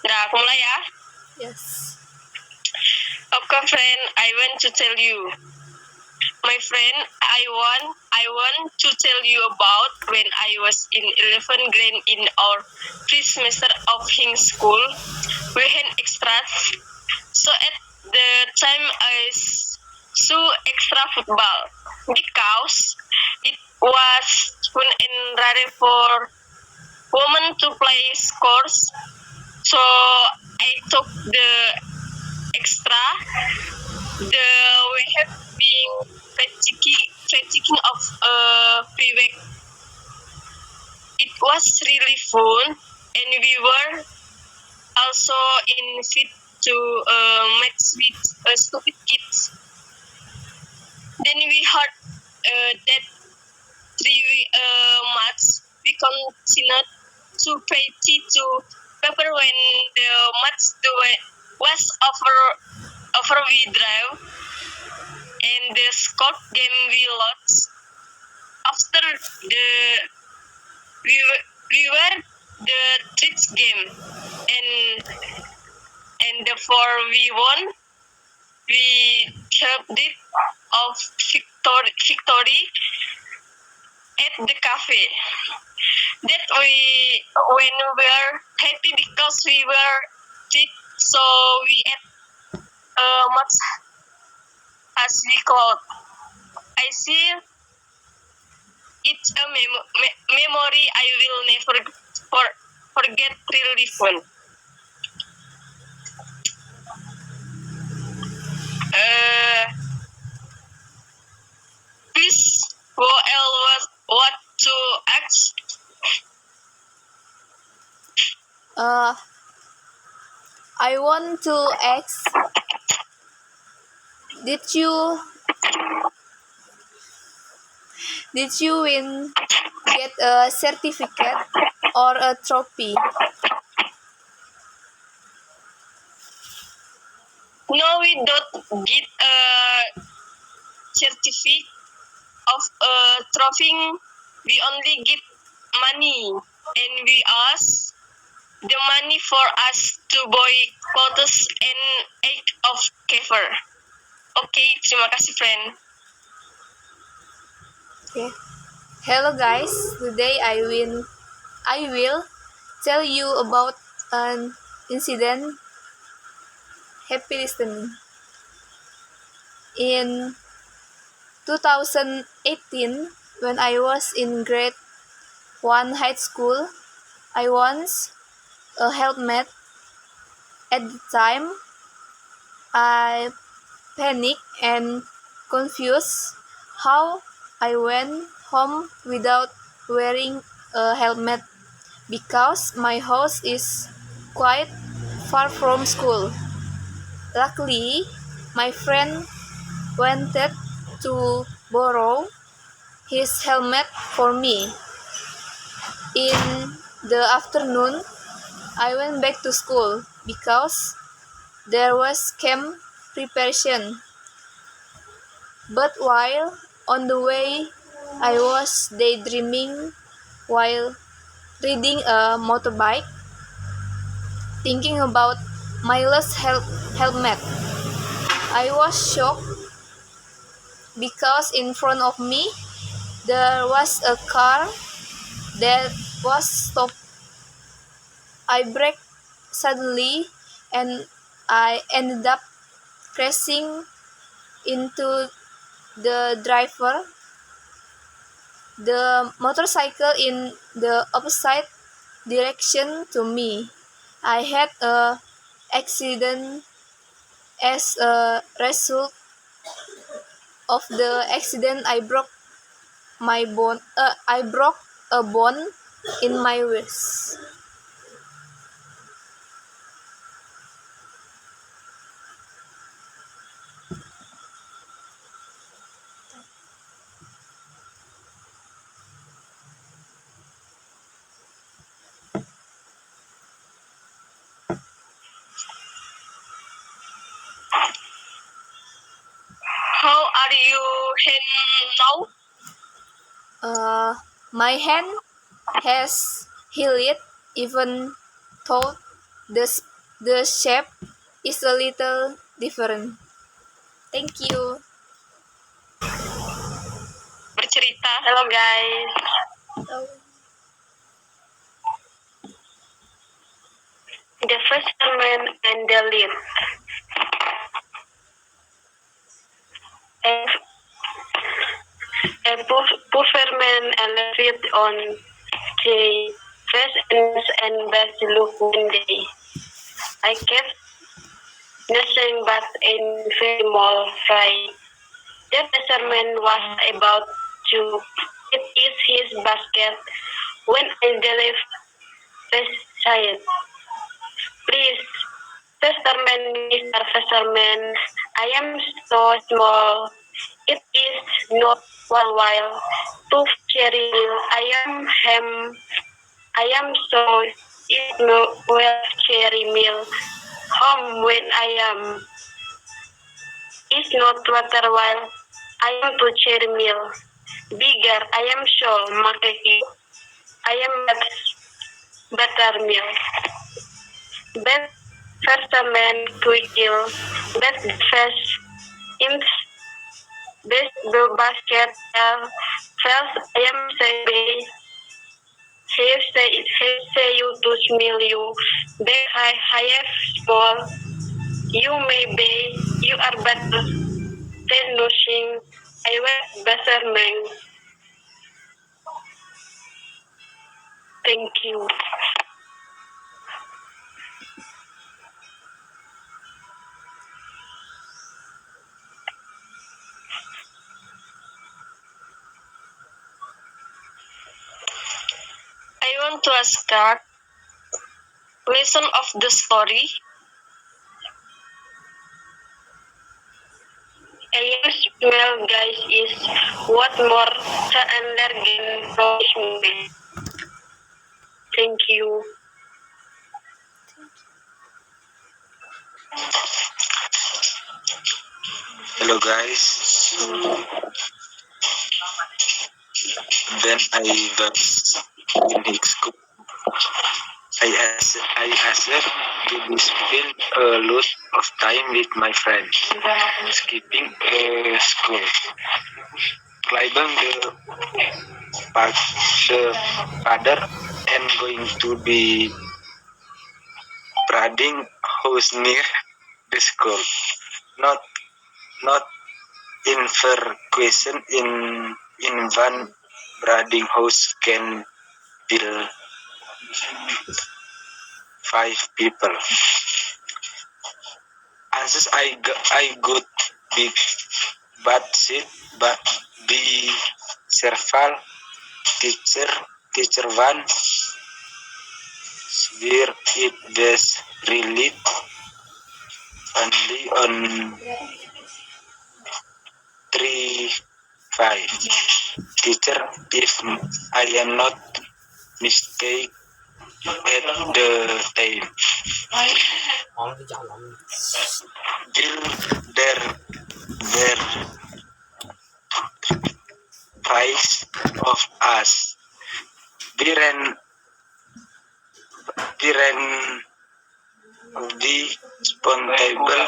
Nah, aku mulai ya. Yes. Okay, friend, I want to tell you. My friend, I want to tell you about when I was in 11th grade in our first semester of high school. We had extras. So at the time I saw extra football because it was fun and rare for women to play scores. So I took the extra. The we have been practicing of a free week. It was really fun, and we were also in fit to match with stupid kids. Then we heard that match we continued to pay to paper when the match was over we drive and the score game we lost. After the we were the third game and therefore we won. We helped it of victory at the cafe. That when we were happy because we were fit, so we ate much as we could. I see it's a memory I will never forget. Really fun. Please, who else was what to ask? I want to ask, did you get a certificate or a trophy? No, we don't get a certificate of a trophy. We only get money, and we ask the money for us to buy clothes and egg of cover. Okay, terima kasih, friend. Okay. Hello guys, today I will tell you about an incident. Happy listening. In 2018, when I was in grade 1 high school, I once a helmet. At the time, I panicked and confused how I went home without wearing a helmet because my house is quite far from school. Luckily, my friend wanted to borrow his helmet for me. In the afternoon, I went back to school because there was camp preparation. But while on the way, I was daydreaming while riding a motorbike, thinking about my lost helmet. I was shocked because in front of me there was a car that was stopped. I braked suddenly and I ended up crashing into the driver, the motorcycle in the opposite direction to me. I had a accident. As a result of the accident, I broke a bone in my wrist. How are you now? My hand has healed even though the The shape is a little different. Thank you. Bercerita. Hello guys. Oh. The fisherman and the lead. A fisherman lived on the fish and best look one day. I kept nothing but a very small fry. The fisherman was about to eat his basket when I delivered fish said, "Please, fisherman, Mr. Fisherman, I am so small. It is not worthwhile to carry you. I am so it will carry meal home when I am. It's not worthwhile. I am to carry meal. Bigger, I am so market you. I am buttermilk. But fisherman quickly, but fish in this basket felt I am say he say you to smell you. They have small. You may be you are better than nothing. I was better man. Thank you. I want to ask God, lesson of the story. A young small guys is what more seandainya from me. Thank you. Hello guys. When I was in high school, I asked to spend a lot of time with my friends, skipping school, climbing the ladder, and going to the boarding house near the school. Not not in fair question in one boarding house can fill 5 people. Answers I got big bad seat, but the serval teacher one where it was really only on 3-5. Teacher, if I am not mistaken at the time. Will there were five of us. We ran the spontable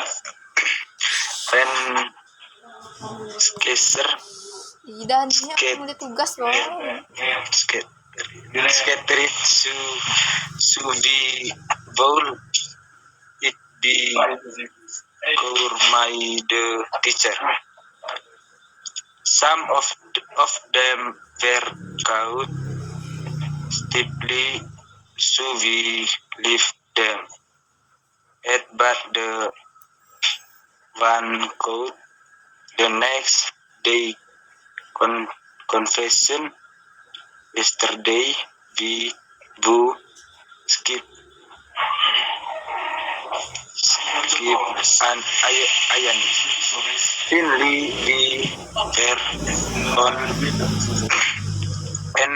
ran skater Dan ini aku mulai tugas loh. skater to the bowl it be for my the teacher. Some of them were caught steeply, so we left them. At but the one caught the next day confession. Yesterday we boo skip and iron. Finally we were on and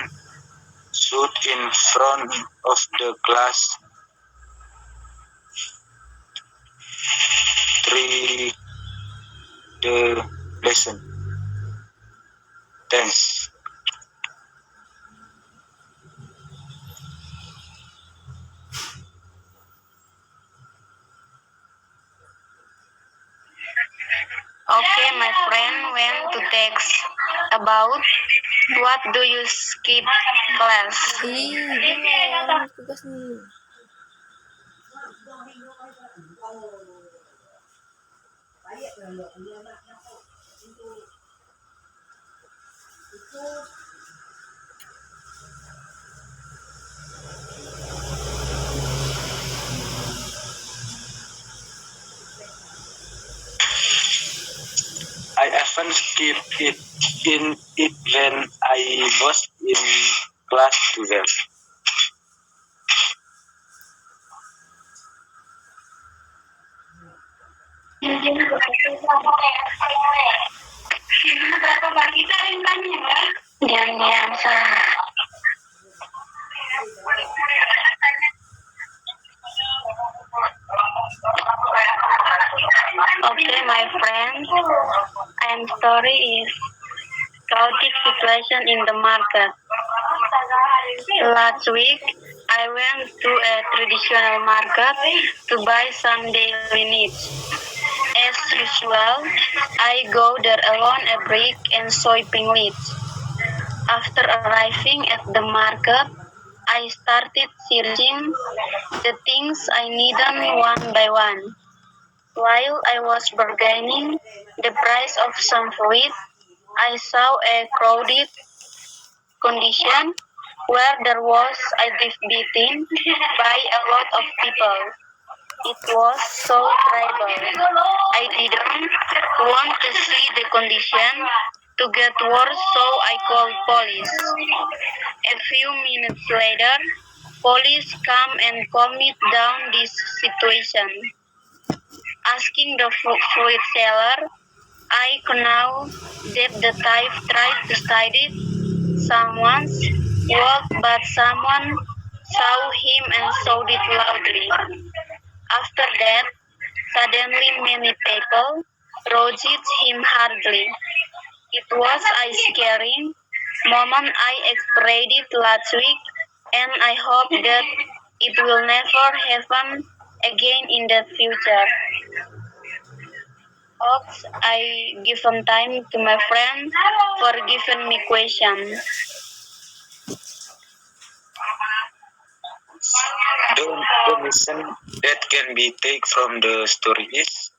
stood in front of the class. 3 the lesson. Thanks. friend went to text about what do you skip class. Belum tugas nih. I often skip it in it when I was in class 12. Diam-diam sah. Okay, my friend, and story is chaotic situation in the market. Last week, I went to a traditional market to buy some daily needs. As usual, I go there alone a brick and soybean leads. After arriving at the market, I started searching the things I needed one by one. While I was bargaining the price of some fruit, I saw a crowded condition where there was a deep beating by a lot of people. It was so terrible. I didn't want to see the condition to get worse, so I called police. A few minutes later, police come and calmed down this situation. Asking the fruit seller, I know that the thief tried to steal it. Someone's walked, but someone saw him and shouted it loudly. After that, suddenly many people roused him hardly. It was a scary moment I experienced last week, and I hope that it will never happen again in the future. Hopes I given time to my friend for giving me question. The lesson that can be taken from the story is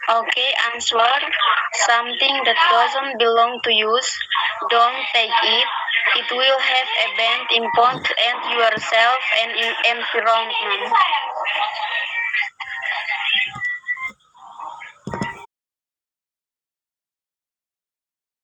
Okay, answer. Something that doesn't belong to you, don't take it. It will have a bad impact on yourself and environment.